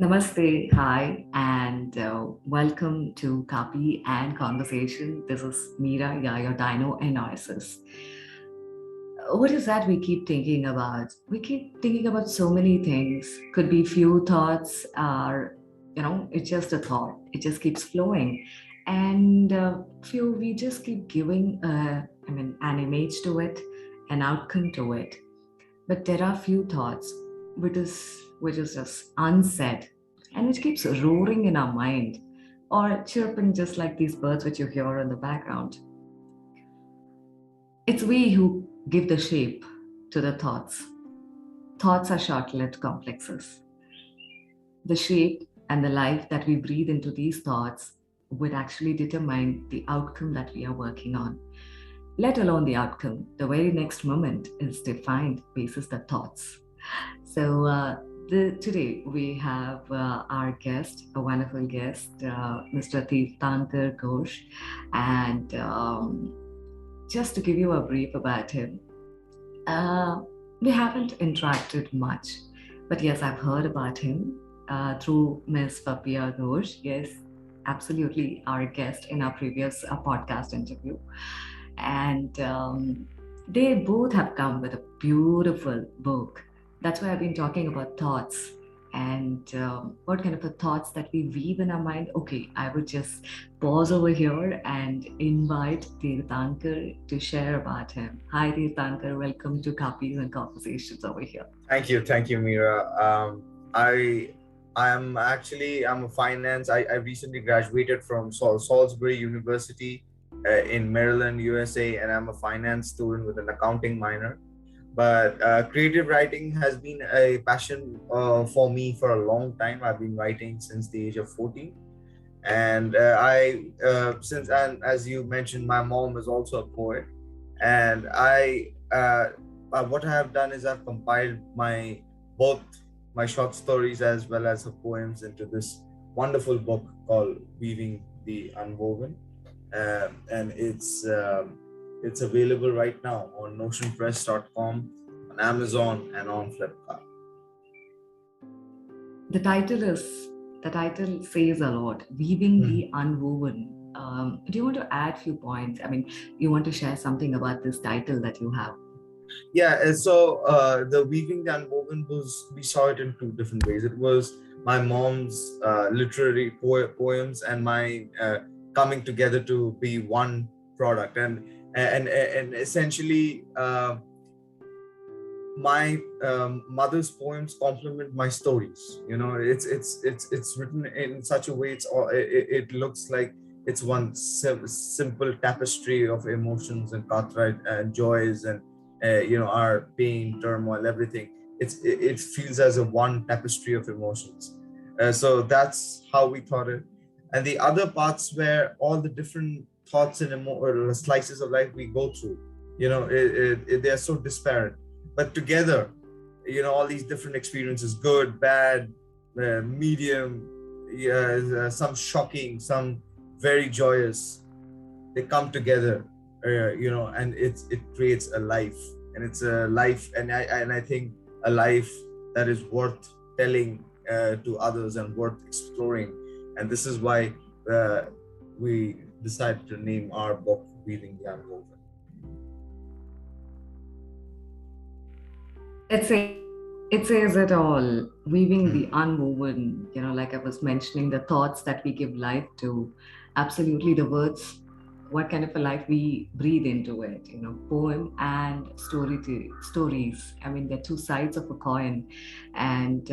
Namaste, hi, and welcome to Kaapi and Conversation. This is Meera, yeah, your dino analysis. What is that we keep thinking about? We keep thinking about so many things. Could be few thoughts, or it's just a thought. It just keeps flowing, and few we just keep giving, an image to it, an outcome to it. But there are few thoughts which is just unsaid and which keeps roaring in our mind or chirping just like these birds which you hear in the background. It's we who give the shape to the thoughts. Thoughts are short-lived complexes. The shape and the life that we breathe into these thoughts would actually determine the outcome that we are working on. Let alone the outcome. The very next moment is defined basis the thoughts. So today we have our guest, a wonderful guest, Mr. Tirthankar Ghosh, and just to give you a brief about him, we haven't interacted much, but yes, I've heard about him through Ms.Papia Ghosh. Yes, absolutely, our guest in our previous podcast interview. And they both have come with a beautiful book. That's why I've been talking about thoughts and what kind of thoughts that we weave in our mind. Okay, I would just pause over here and invite Tirthankar to share about him. Hi, Tirthankar. Welcome to Kaapi and Conversations over here. Thank you, Meera. I'm a finance. I recently graduated from Salisbury University in Maryland, USA, and I'm a finance student with an accounting minor. But creative writing has been a passion for me for a long time. I've been writing since the age of 14, and and as you mentioned, my mom is also a poet, and what I have done is I've compiled both my short stories as well as her poems into this wonderful book called Weaving the Unwoven, and it's available right now on notionpress.com, on Amazon, and on Flipkart. The title says a lot. Weaving the Unwoven. Do you want to add few points? I mean, you want to share something about this title that you have? Yeah, so the Weaving the Unwoven we saw it in two different ways. It was my mom's literary poems and my coming together to be one product, and essentially my mother's poems complement my stories. It's written in such a way it looks like it's one simple tapestry of emotions and cartwright and joys and our pain, turmoil, everything. It feels as a one tapestry of emotions. So that's how we thought it. And the other parts where all the different thoughts and or slices of life we go through, they are so disparate, but together, all these different experiences, good, bad, medium, some shocking, some very joyous, they come together, and it creates a life, and it's a life, and I think a life that is worth telling to others and worth exploring. And this is why we decided to name our book Weaving the Unwoven. It says it all. Weaving the unwoven, like I was mentioning, the thoughts that we give life to, absolutely the words, what kind of a life we breathe into it, poem and stories. I mean, they're two sides of a coin. And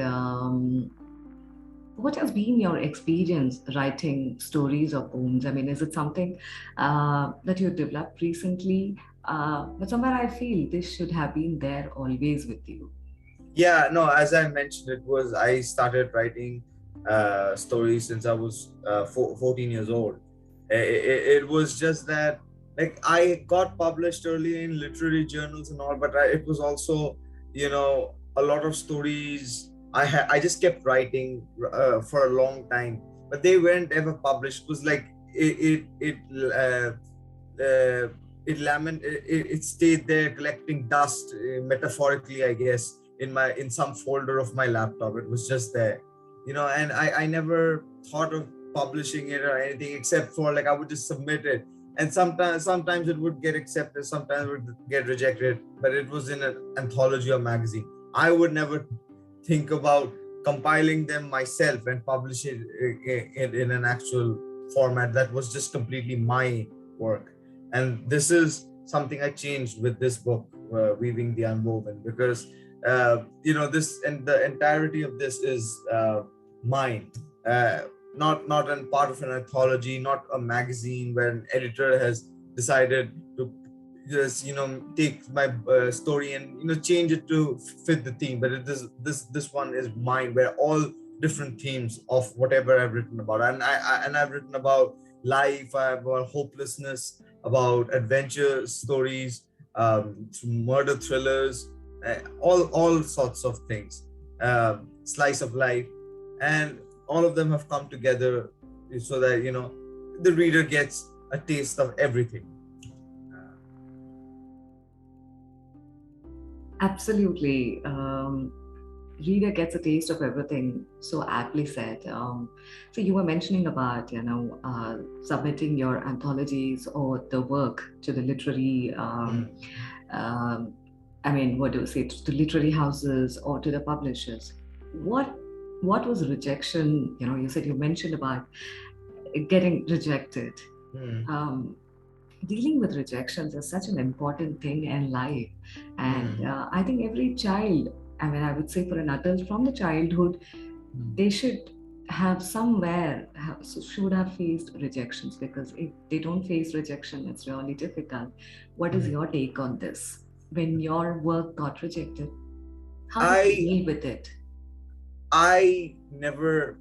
what has been your experience writing stories or poems? I mean, is it something that you developed recently? But somewhere I feel this should have been there always with you. Yeah, no, as I mentioned, I started writing stories since I was 14 years old. It was just that, like, I got published early in literary journals and all, but it was also, a lot of stories. I just kept writing for a long time, but they weren't ever published. It was like it stayed there collecting dust, metaphorically, I guess, in some folder of my laptop. It was just there, and I never thought of publishing it or anything, except for like I would just submit it, and sometimes it would get accepted, sometimes it would get rejected, but it was in an anthology or magazine. I would never think about compiling them myself and publish it in an actual format. That was just completely my work. And this is something I changed with this book, Weaving the Unwoven, because this and the entirety of this is mine, not a part of an anthology, not a magazine where an editor has decided to just take my story and change it to fit the theme. But this one is mine, where all different themes of whatever I've written about, and I've written about life, about hopelessness, about adventure stories, murder thrillers, all sorts of things, slice of life, and all of them have come together so that the reader gets a taste of everything. Absolutely. Reader gets a taste of everything. So aptly said. So you were mentioning about submitting your anthologies or the work to the literary. What do you say, to literary houses or to the publishers? What was rejection? You mentioned about getting rejected. Dealing with rejections is such an important thing in life, and I think every child, I would say for an adult from the childhood, they should have should have faced rejections, because if they don't face rejection, it's really difficult. What is your take on this? When your work got rejected, how did you deal with it? I never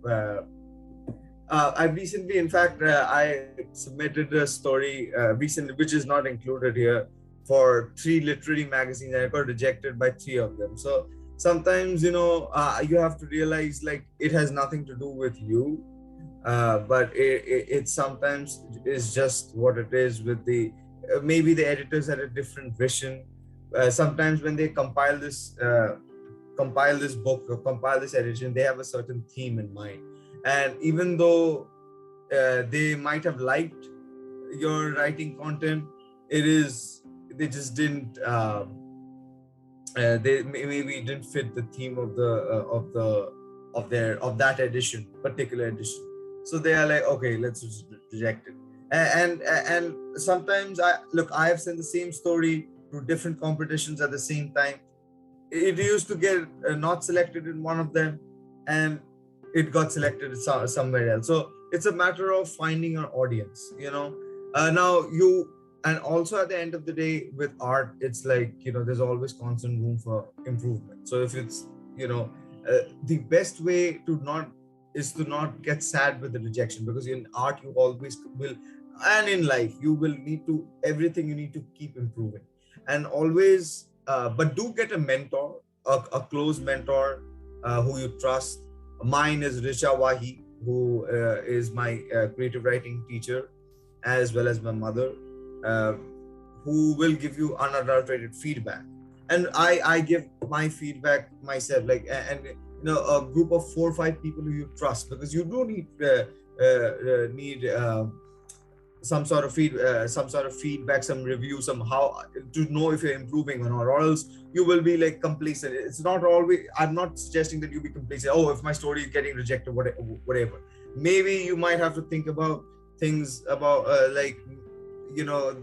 I recently, in fact, I submitted a story recently, which is not included here, for 3 literary magazines, and I got rejected by 3 of them. So sometimes, you have to realize, like, it has nothing to do with you, but it sometimes is just what it is. With the maybe the editors had a different vision. Sometimes when they compile this book or compile this edition, they have a certain theme in mind. And even though they might have liked your writing content, they just didn't. They maybe didn't fit the theme of that particular edition. So they are like, okay, let's just reject it. And sometimes I have sent the same story to different competitions at the same time. It used to get not selected in one of them, and it got selected somewhere else. So it's a matter of finding your audience, and also at the end of the day with art, it's like, there's always constant room for improvement. So if it's, the best way is to not get sad with the rejection, because in art you always will, and in life you will need to, everything you need to keep improving. And always, but do get a mentor, a close mentor who you trust. Mine is Risha Wahi, who is my creative writing teacher, as well as my mother, who will give you unadulterated feedback. And I give my feedback myself, a group of 4 or 5 people who you trust, because you do need some sort of feedback, some review, somehow, to know if you're improving or not, or else you will be like complacent. It's not always, I'm not suggesting that you be complacent. Oh, if my story is getting rejected, whatever. Maybe you might have to think about things about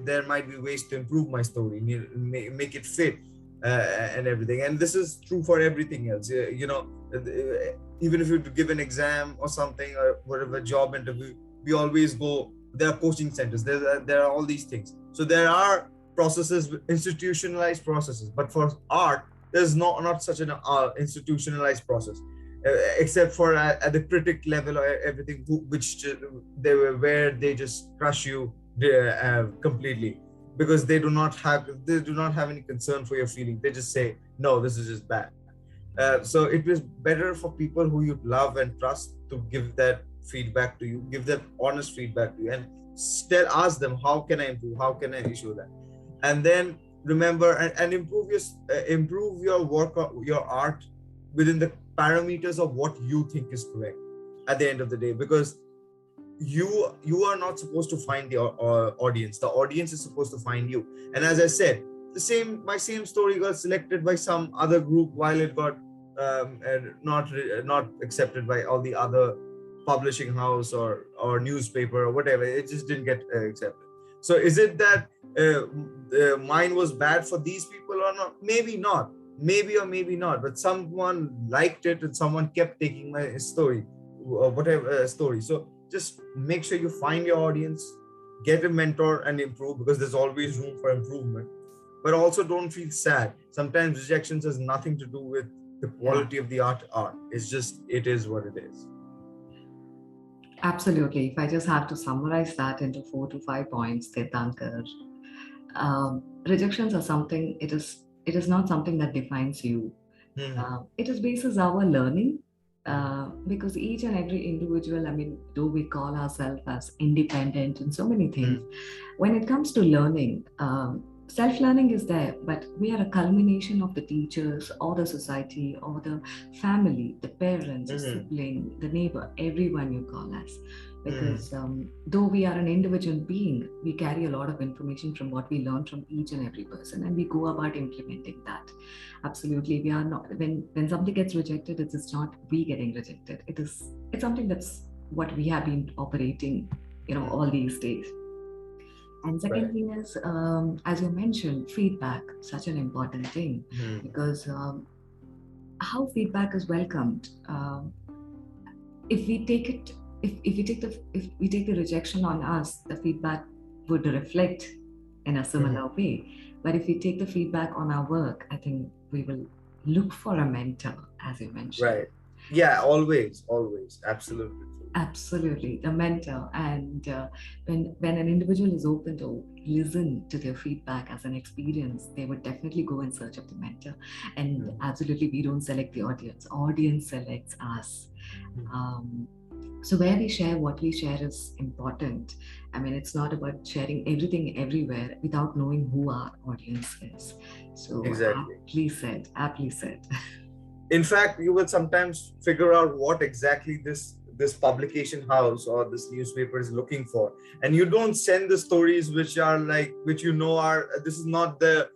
there might be ways to improve my story, make it fit, and everything. And this is true for everything else. Even if you give an exam or something, or whatever, job interview, we always go, there are coaching centers, there are all these things. So there are processes, institutionalized processes, but for art, there's not such an institutionalized process, except for at the critic level or everything, where they just crush you completely, because they do not have any concern for your feeling. They just say, no, this is just bad. So it is better for people who you love and trust to give that feedback to you, give them honest feedback to you, and ask them, how can I improve, how can I show that? And then remember and improve your work, your art, within the parameters of what you think is correct at the end of the day, because you are not supposed to find the audience. The audience is supposed to find you. And as I said, my same story got selected by some other group, while it got not accepted by all the other publishing house or newspaper or whatever. It just didn't get accepted. So is it that mine was bad for these people or not? Maybe not. Maybe or maybe not. But someone liked it and someone kept taking my story, whatever story. So just make sure you find your audience, get a mentor and improve, because there's always room for improvement. But also don't feel sad. Sometimes rejections has nothing to do with the quality of the art. It's just, it is what it is. Absolutely. If I just have to summarize that into 4 to 5 points, Tirthankar, rejections are something, it is not something that defines you. It is basis our learning. Because each and every individual, though we call ourselves as independent in so many things, when it comes to learning, self-learning is there, but we are a culmination of the teachers or the society or the family, the parents, the sibling, the neighbor, everyone you call us. Because though we are an individual being, we carry a lot of information from what we learn from each and every person, and we go about implementing that. Absolutely, we are not, when something gets rejected, it is not we getting rejected. It's something that's what we have been operating, all these days. And second thing is, as you mentioned, feedback, such an important thing, because how feedback is welcomed. If we take it. If we take the rejection on us, the feedback would reflect in a similar way. But if we take the feedback on our work, I think we will look for a mentor, as you mentioned. Right. Yeah, always. Absolutely, the mentor. And when an individual is open to listen to their feedback as an experience, they would definitely go in search of the mentor. And absolutely, we don't select the audience selects us. So where we share, what we share is important. It's not about sharing everything everywhere without knowing who our audience is. So exactly. Aptly said. In fact, you will sometimes figure out what exactly this publication house or this newspaper is looking for, and you don't send the stories which are this is not their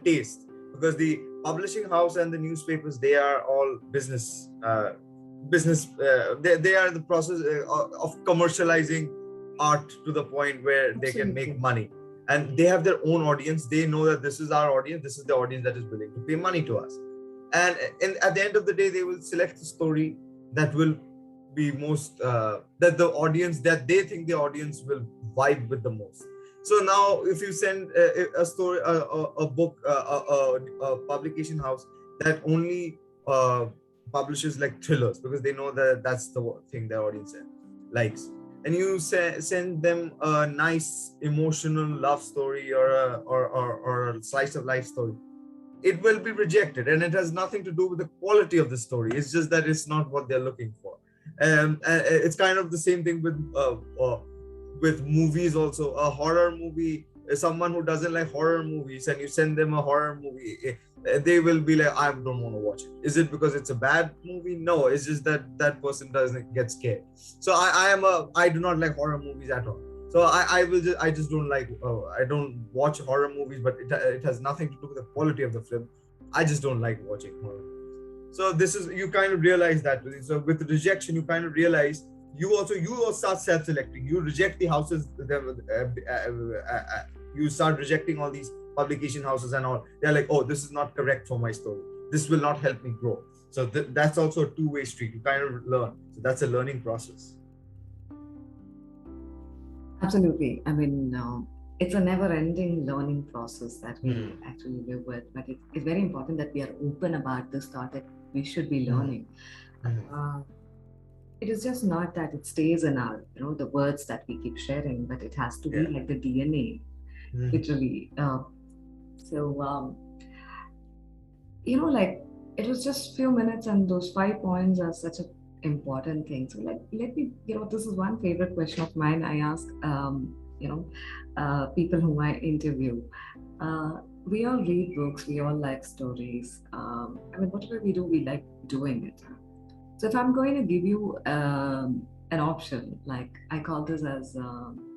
taste, because the publishing house and the newspapers, they are all business. They are in the process of commercializing art to the point where they can make money, and they have their own audience. They know that this is our audience, this is the audience that is willing to pay money to us, and at the end of the day, they will select a story that will be most that they think the audience will vibe with the most. So now if you send a story, a book, a publication house that only publishes like thrillers, because they know that that's the thing their audience likes, and you send them a nice emotional love story or a slice of life story, it will be rejected. And it has nothing to do with the quality of the story. It's just that it's not what they're looking for. And it's kind of the same thing with movies also. A horror movie, someone who doesn't like horror movies, and you send them a horror movie, they will be like, I don't want to watch it. Is it because it's a bad movie? No, it's just that person doesn't get scared. So I do not like horror movies at all. So I just don't like, I don't watch horror movies, but it has nothing to do with the quality of the film. I just don't like watching horror movies. So this is, you kind of realize that. So with the rejection, you kind of realize you also start self-selecting. You reject the houses, you start rejecting all these publication houses and all. They're like, oh, this is not correct for my story. This will not help me grow. So that's also a two-way street. You kind of learn. So that's a learning process. Absolutely. It's a never-ending learning process that we actually live with. But it's very important that we are open about this thought that we should be learning. It is just not that it stays in our, the words that we keep sharing, but it has to be like the DNA, literally. Like it was just few minutes, and those 5 points are such an important thing. So let me, this is one favorite question of mine. I ask, people whom I interview, we all read books, we all like stories. I mean, whatever we do, we like doing it. So if I'm going to give you an option, like I call this as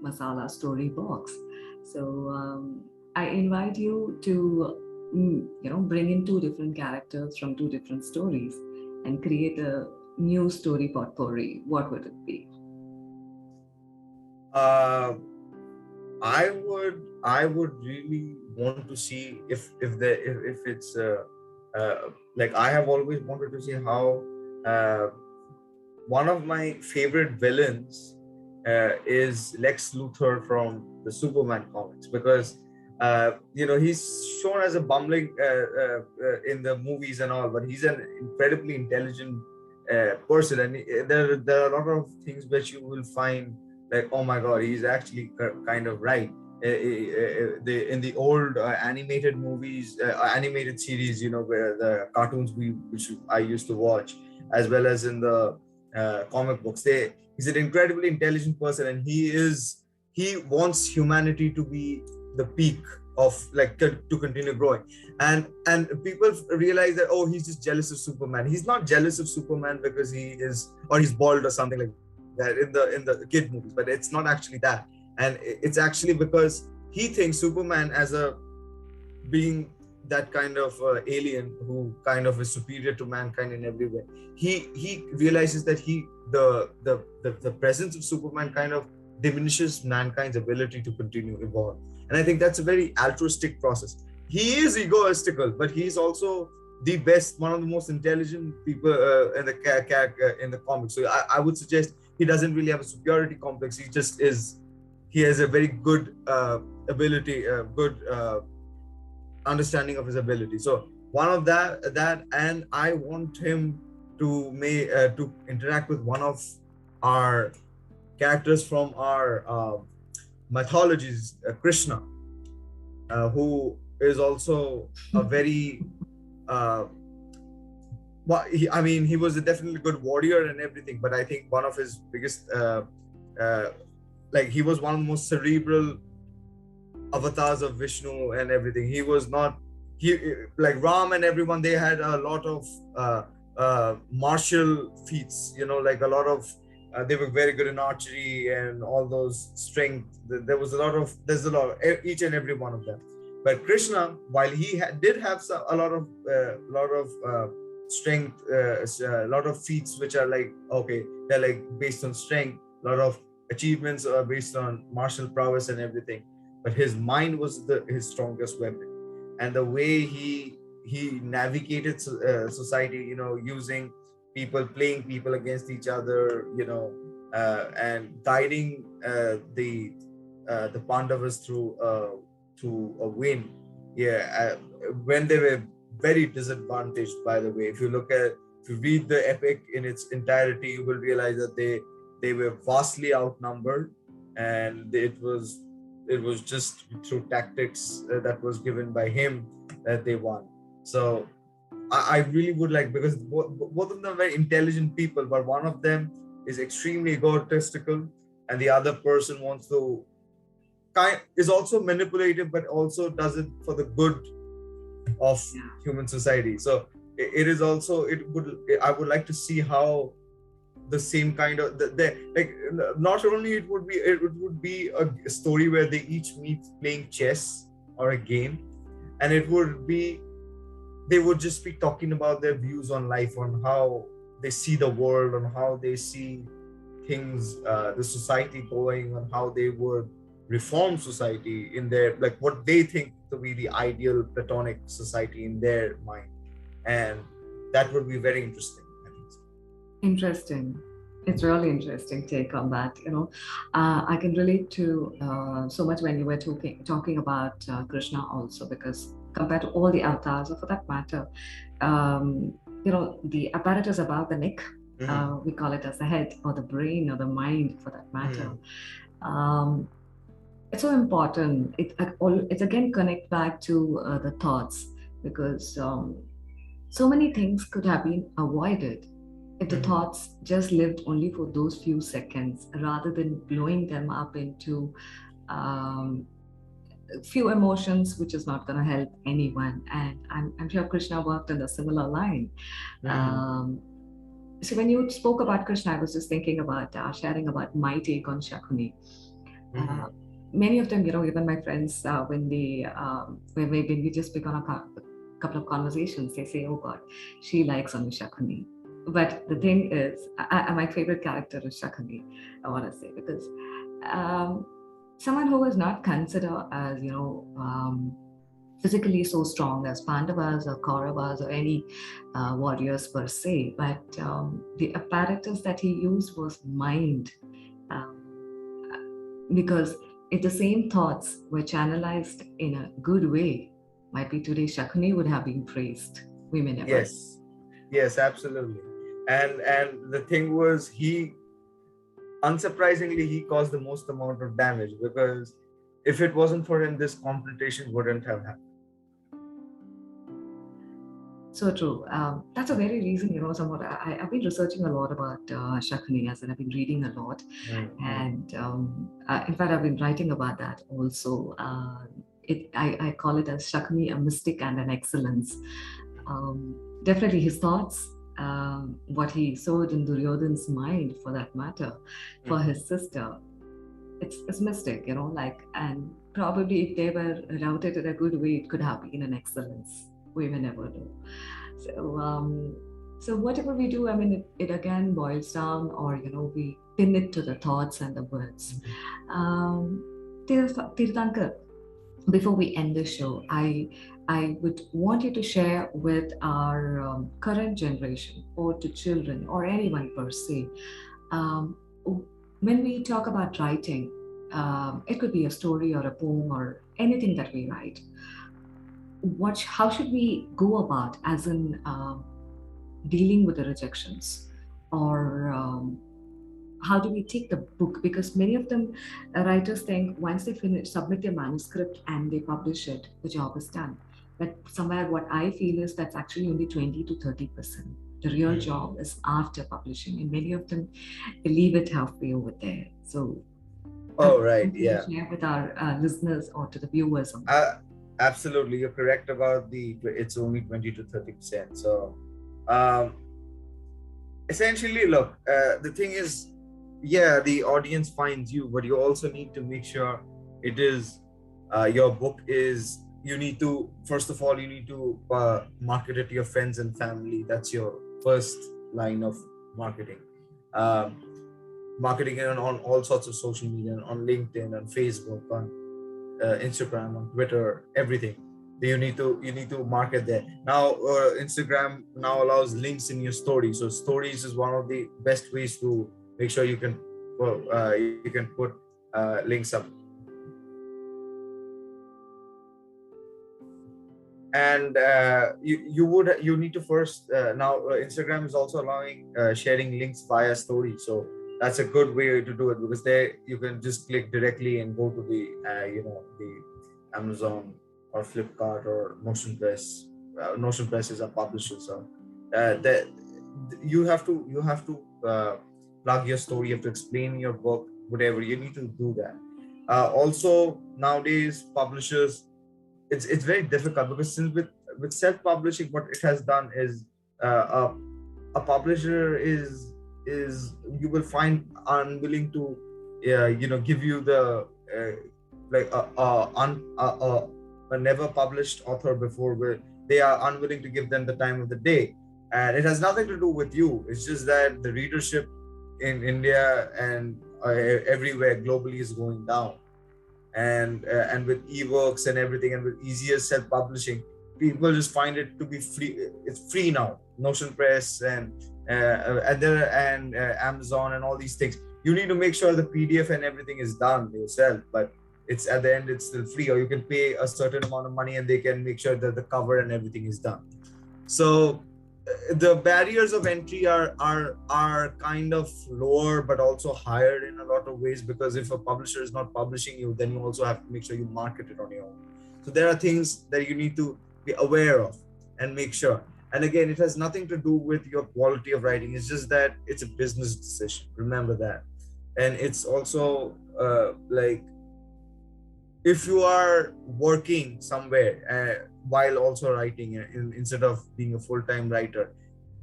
masala story box. So I invite you to, bring in two different characters from two different stories and create a new story potpourri. What would it be? Uh, I would really want to see if it's like I have always wanted to see how uh, one of my favorite villains is Lex Luthor from the Superman comics, because he's shown as a bumbling in the movies and all, but he's an incredibly intelligent person, and there are a lot of things which you will find like, oh my god, he's actually kind of right. In the old animated movies, animated series, where the cartoons which I used to watch, as well as in the comic books, he's an incredibly intelligent person, and he wants humanity to be the peak of, like, to continue growing, and people realize that, oh, he's just jealous of Superman. He's not jealous of Superman because he is, or he's bald or something like that in the kid movies, but it's not actually that. And it's actually because he thinks Superman as a being that kind of alien who kind of is superior to mankind in every way. He realizes that the presence of Superman kind of diminishes mankind's ability to continue evolve, and I think that's a very altruistic process. He is egoistical, but he's also the best, one of the most intelligent people in the comics. So I would suggest he doesn't really have a superiority complex. He just is. He has a very good ability, good understanding of his ability. So one of that, and I want him to interact with one of our characters from our mythologies, Krishna, who is also a very he was a definitely good warrior and everything, but I think one of his biggest he was one of the most cerebral avatars of Vishnu and everything. He was not, he like Ram and everyone, they had a lot of martial feats, like a lot of they were very good in archery and all those strength. There's a lot of each and every one of them. But Krishna, while he did have a lot of strength, a lot of feats which are like, okay, they're like based on strength, a lot of achievements are based on martial prowess and everything, but his mind was his strongest weapon. And the way he navigated society, using people, playing people against each other, and guiding the Pandavas through a win, when they were very disadvantaged, by the way. If you read the epic in its entirety, you will realize that they were vastly outnumbered, and it was just through tactics that was given by him that they won. So I really would like, because both of them are very intelligent people, but one of them is extremely egotistical, and the other person wants to is also manipulative, but also does it for the good of human society. So it is also, I would like to see how the same kind of like, not only it would be a story where they each meet playing chess or a game, and they would just be talking about their views on life, on how they see the world, on how they see things, the society going, on how they would reform society in their, like, what they think to be the ideal platonic society in their mind. And that would be very interesting, I think. Interesting. It's really interesting take on that. I can relate to so much when you were talking about Krishna also, because compared to all the avatars, or for that matter, the apparatus above the neck, we call it as the head or the brain or the mind, for that matter. It's so important. It's again connect back to the thoughts, because so many things could have been avoided if the thoughts just lived only for those few seconds, rather than blowing them up into few emotions, which is not going to help anyone. And I'm sure Krishna worked in a similar line. Mhm. Um, so when you spoke about Krishna, I was just thinking about sharing about my take on Shakuni. Uh, Mhm. Many of them, even my friends, when we just pick on a couple of conversations, they say, "Oh God, she likes only Shakuni." But the thing is, my favorite character is Shakuni. I want to say because um, someone who is not considered as physically so strong as Pandavas or Kauravas or any warriors per se, but the apparatus that he used was mind. Um, because if the same thoughts were channelized in a good way, might be today Shakuni would have been praised. We may never. Yes, yes, absolutely. And the thing was, he unsurprisingly he caused the most amount of damage, because if it wasn't for him, this confrontation wouldn't have happened. So true. That's a very reason, somewhat. I've been researching a lot about Shakuni, as in I've been reading a lot. Mm-hmm. And in fact, I've been writing about that also. I call it as Shakuni, a mystic and an excellence. Definitely his thoughts, what he sowed in Duryodhan's mind, for that matter, for Mm-hmm. his sister, it's mystic, and probably if they were routed in a good way, it could have been an excellence. We may never know. So whatever we do, I mean, it again boils down, or we pin it to the thoughts and the words. um, Tirthankar, before we end the show, I would want you to share with our current generation, or to children, or anyone per se. Um, when we talk about writing, it could be a story or a poem or anything that we write. How should we go about, as in dealing with the rejections, or how do we take the book? Because many of them, writers think once they submit their manuscript and they publish it, the job is done. But somewhere what I feel is that's actually only 20 to 30%. The real job is after publishing, and many of them leave it halfway over there. So I Oh, would right, want you to yeah. share with our listeners or to the viewers on that. uh, Absolutely, you're correct about it's only 20 to 30%. So um essentially, look, the thing is, yeah, the audience finds you, but you also need to make sure it is your book is, you need to, first of all, you need to market it to your friends and family. That's your first line of marketing. um, Marketing it on all sorts of social media, on LinkedIn, on Facebook, on Instagram, on Twitter, everything. You need to market there. Now Instagram now allows links in your story, so stories is one of the best ways to make sure you can put links up. And you need to first now Instagram is also allowing sharing links via story, so that's a good way to do it, because there you can just click directly and go to the the Amazon or Flipkart or Notion Press is a publisher, so that you have to plug your story, you have to explain your book, whatever you need to do that. Also nowadays publishers, it's very difficult, because since with self-publishing, what it has done is a publisher is you will find unwilling to give you the like a never published author before, where they are unwilling to give them the time of the day, and it has nothing to do with you. It's just that the readership in India and everywhere globally is going down, and with ebooks and everything, and with easier self-publishing, people just find it to be free. It's free now. Notion Press and Amazon and all these things. You need to make sure the PDF and everything is done yourself, but it's at the end it's still free, or you can pay a certain amount of money and they can make sure that the cover and everything is done. So the barriers of entry are kind of lower, but also higher in a lot of ways, because if a publisher is not publishing you, then you also have to make sure you market it on your own. So there are things that you need to be aware of and make sure. And again, it has nothing to do with your quality of writing. It's just that it's a business decision, remember that. And it's also like if you are working somewhere while also writing, instead of being a full-time writer,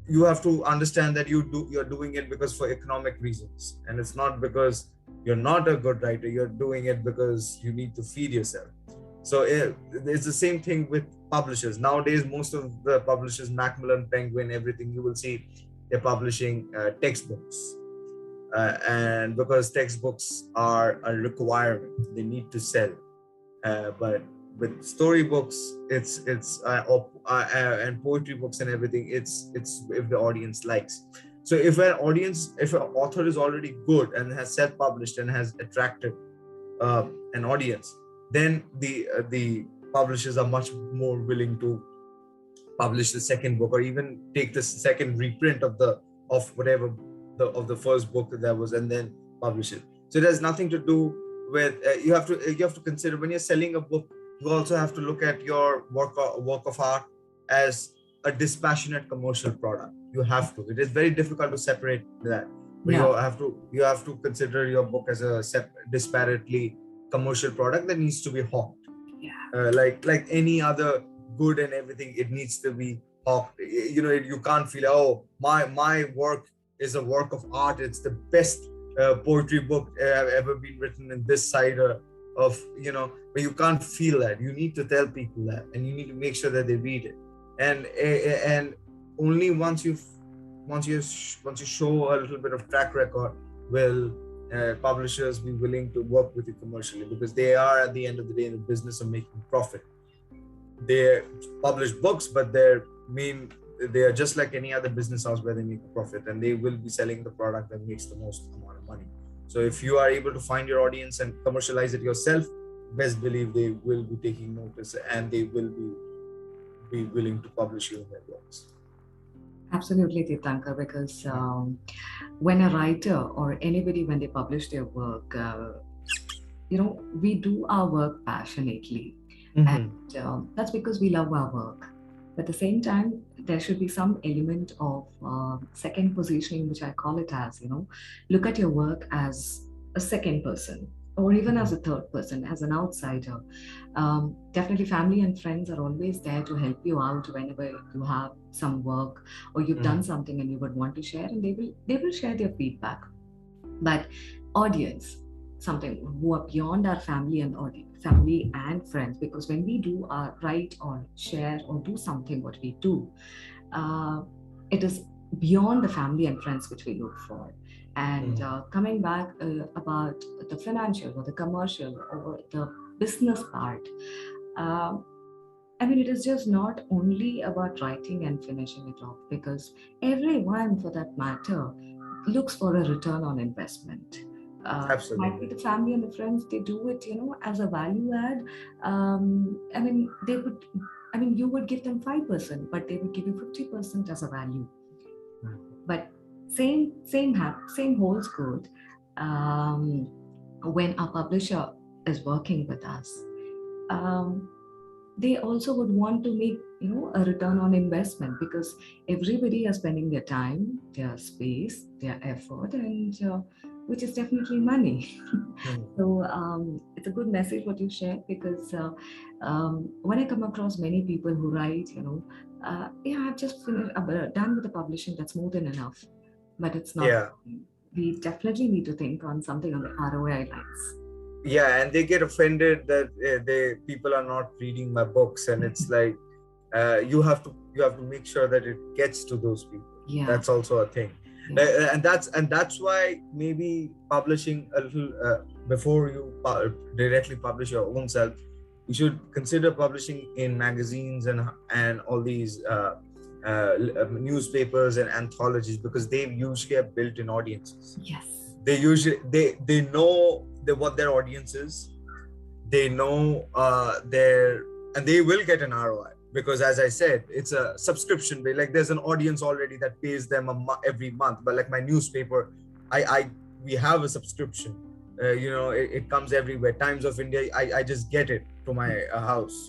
you have to understand that you're doing it because for economic reasons, and it's not because you're not a good writer. You're doing it because you need to feed yourself. So it's the same thing with publishers nowadays. Most of the publishers, Macmillan, Penguin, everything, you will see they're publishing textbooks, and because textbooks are a requirement, they need to sell. But with storybooks, and poetry books and everything, it's if the audience likes. So if an author is already good and has self-published and has attracted an audience, then the publishers are much more willing to publish the second book, or even take the second reprint of whatever of the first book that was, and then publish it. So it has nothing to do with you have to consider when you're selling a book. You also have to look at your work of art as a dispassionate commercial product. You have to. It is very difficult to separate that. But you have to consider your book as a disparately commercial product that needs to be hawked. Like any other good and everything, it needs to be hawked. You can't feel, oh, my work is a work of art. It's the best poetry book ever been written in this side of, but you can't feel that. You need to tell people that, and you need to make sure that they read it. And only once you show a little bit of track record will publishers be willing to work with you commercially, because they are at the end of the day in the business of making profit. They publish books, but they are just like any other business house where they make a profit, and they will be selling the product that makes the most amount of money. So if you are able to find your audience and commercialize it yourself, best believe they will be taking notice, and they will be willing to publish you in their books. Absolutely, Tirthankar, because when a writer or anybody, when they publish their work, we do our work passionately. And that's because we love our work. But at the same time, there should be some element of second positioning, which I call it as, look at your work as a second person, or even as a third person, as an outsider. Definitely family and friends are always there to help you out whenever you have some work or you've done something and you would want to share, and they will share their feedback. But audience, something who are beyond our family and friends, because when we do write or share or do something what we do, it is beyond the family and friends which we look for. And coming back about the financial or the commercial or the business part, it is just not only about writing and finishing it off, because everyone, for that matter, looks for a return on investment. Absolutely. Might be the family and the friends, they do it, as a value add. You would give them 5%, but they would give you 50% as a value. But same holds good when a publisher is working with us. They also would want to make a return on investment, because everybody is spending their time, their space, their effort, and which is definitely money. So it's a good message what you shared, because when I come across many people who write, I've just finished, done with the publishing, that's more than enough. But it's not. Yeah. We definitely need to think on something on the ROI lines. Yeah, and they get offended that people are not reading my books, and it's like you have to make sure that it gets to those people. Yeah. That's also a thing. Yeah. And that's why maybe publishing a little before you directly publish your own self, you should consider publishing in magazines and all these newspapers and anthologies, because they usually have built-in audiences. Yes. They know what their audience is. They know and they will get an ROI, because as I said, it's a subscription based. Like there's an audience already that pays them every month. But like my newspaper, we have a subscription. It comes everywhere. Times of India, I just get it to my house.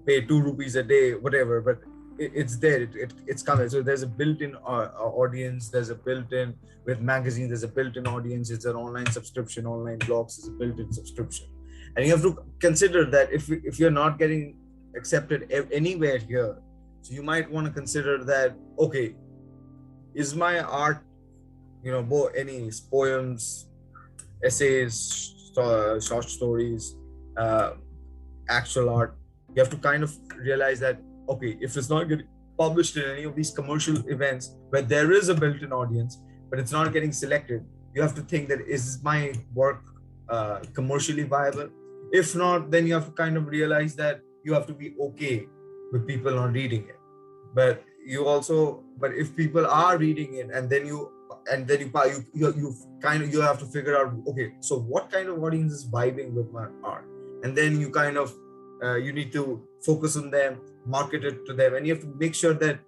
Pay 2 rupees a day, whatever. But it's there. It's coming. So there's a built-in audience. There's a built-in with magazines. There's a built-in audience. It's an online subscription. Online blogs is a built-in subscription. And you have to consider that if you're not getting accepted anywhere here, so you might want to consider that, okay, is my art, any poems, essays, short stories, actual art, you have to kind of realize that, okay, if it's not getting published in any of these commercial events where there is a built-in audience, but it's not getting selected, you have to think that, is my work commercially viable? If not, then you have to kind of realize that you have to be okay with people not reading it. But if people are reading it, and then you have to figure out, okay, so what kind of audience is vibing with my art? And then you kind of you need to focus on them, market it to them, and you have to make sure that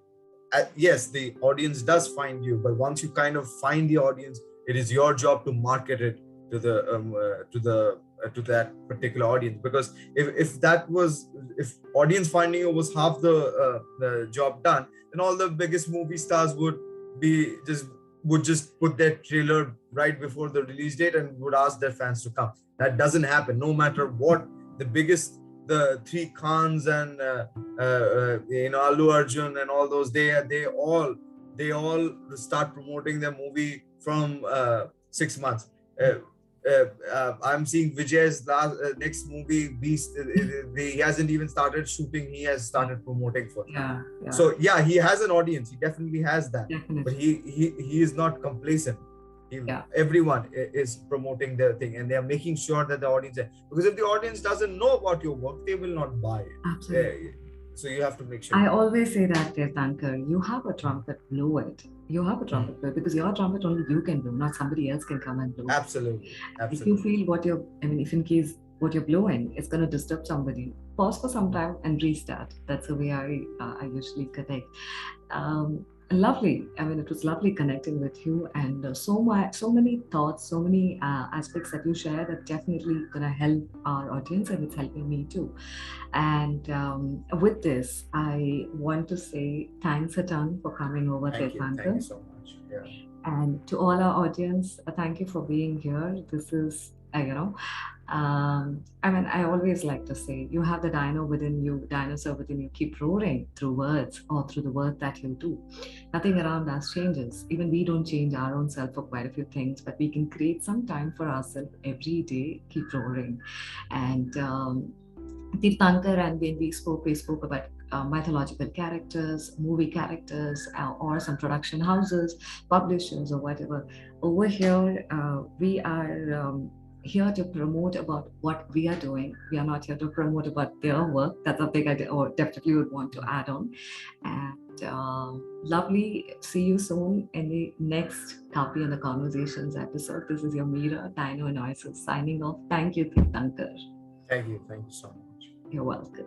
yes, the audience does find you, but once you kind of find the audience, it is your job to market it to that particular audience. Because if audience finding you was half the job done, then all the biggest movie stars would just put their trailer right before the release date and would ask their fans to come. That doesn't happen. No matter what, the three Khans and Allu Arjun and all those, they all start promoting their movie from 6 months. I'm seeing Vijay's next movie, Beast. He hasn't even started shooting. He has started promoting for it. Yeah. So yeah, he has an audience. He definitely has that. Definitely. But he is not complacent. Everyone is promoting their thing, and they are making sure that the audience, because if the audience doesn't know about your work, they will not buy it. Absolutely. So you have to make sure. I always say that, Tirthankar, you have a trumpet, blow it. You have a trumpet, blow it, because your trumpet only you can blow, not somebody else can come and blow. Absolutely. If you feel if in case what you're blowing is going to disturb somebody, pause for some time and restart. That's the way I usually connect. Lovely. It was lovely connecting with you, and so many thoughts, so many aspects that you share that definitely gonna help our audience, and it's helping me too. And with this, I want to say thanks a ton for coming over, Tirthankar. Thank you so much. Yeah. And to all our audience, thank you for being here. This is, I always like to say, you have the dinosaur within you, keep roaring through words or through the work that you do. Nothing around us changes. Even we don't change our own self for quite a few things, but we can create some time for ourselves every day, keep roaring. And Tirthankar, and when we spoke about mythological characters, movie characters, or some production houses, publishers, or whatever. Over here, we are here to promote about what we are doing. We are not here to promote about their work. That's a big idea, or definitely would want to add on. And lovely. See you soon in the next Kaapi and Conversations episode. This is your Meera, Dino and Noises signing off. Thank you, Tirthankar. Thank you so much. You're welcome.